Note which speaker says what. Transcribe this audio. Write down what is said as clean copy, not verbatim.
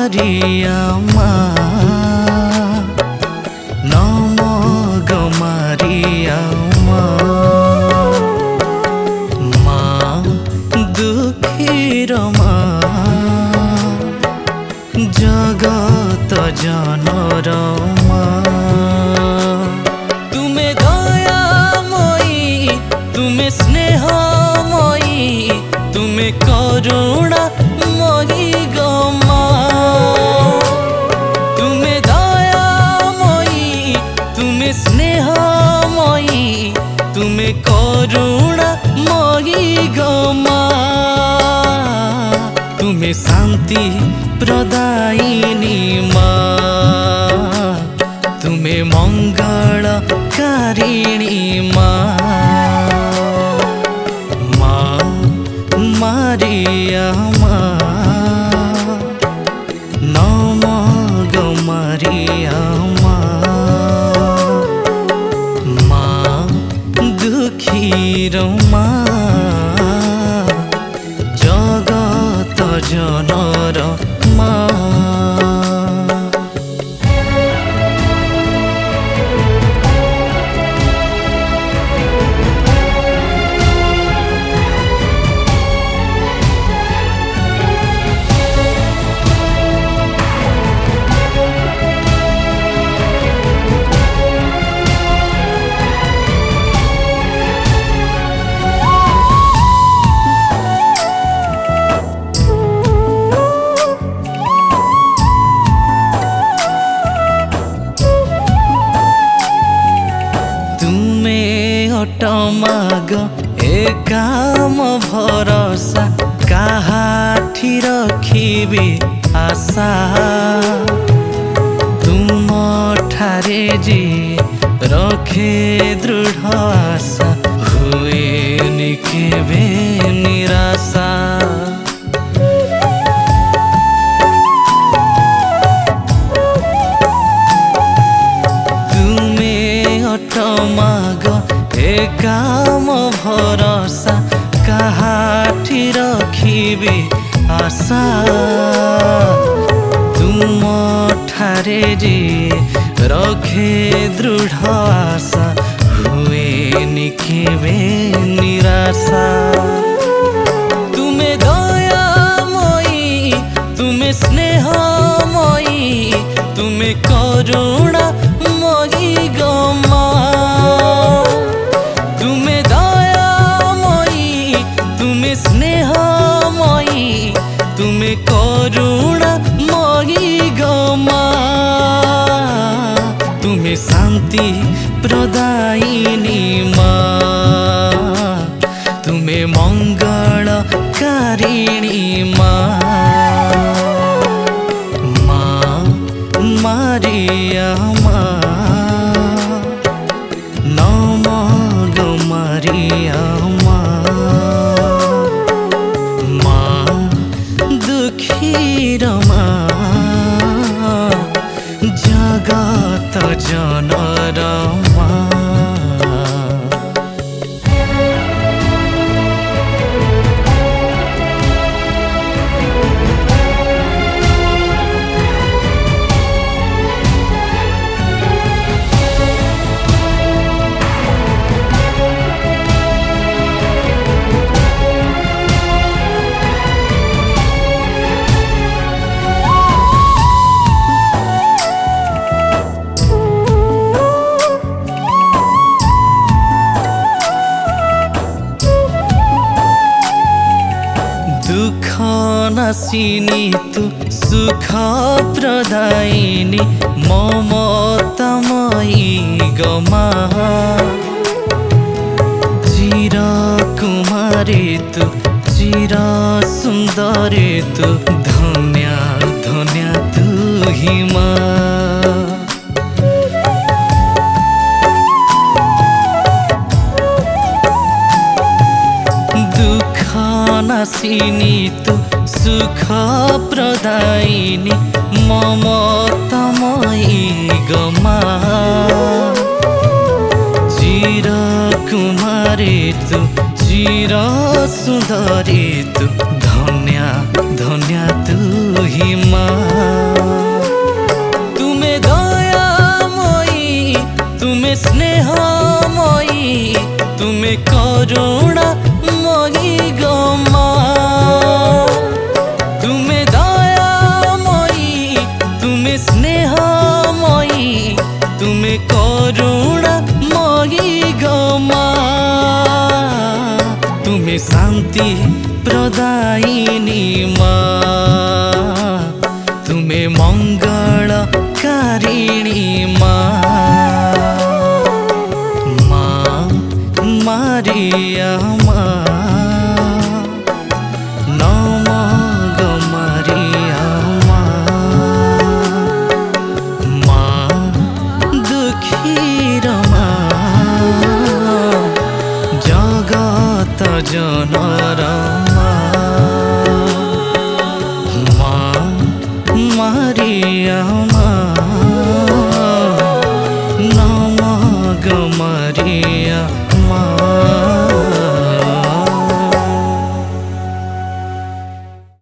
Speaker 1: मारियामा नम ग मारियामा मा दुखीर मा जगत जनर मा तुमे दयामयी तुमे स्नेहमयी तुमे करुणा मयी गमा तुमे दयामयी तुमे स्नेहमयी तुमे करुणा मयी गमा तुमे शांति प्रदायिनी माँ तुमे मंगलकारिणी माँ मारियामा नम ग मारियामा माँ दुखीर माँ जगत जनर माँ। माग एकाम भरोसा काहाठी रखिबे आशा तुम ठारे जे रखे दृढ़ आशा हुए निकेबे निराशा माग एकाम भरोसा काहाठी रखिबे आशा तुम ठारे जे रखे दृढ़ आशा हुए निकेबे निराशा तुमे दयामयी तुमे स्नेहमयी तुमे करुणा मयी गमा तुमे दयामयी तुमे स्नेहमयी तुमे करुणा मयी गमा तुमे शांति प्रदायिनी माँ तुमे मंगलकारिणी माँ मारियामा नम ग मारियामा माँ दुखीर माँ जगत जनर माँ। दुख नाशिनी तु सुख प्रदायिनी ममतामयी गमा चिर कुमारी तु चिर सुंदरी तु धन्य धन्य तु ही माँ नाशिनी तु सुख प्रदायिनी ममतामयी गमा चिर कुमारी तु चिर सुंदरी तु धन्य धन्य तु ही माँ। मुक्ति प्रदायिनी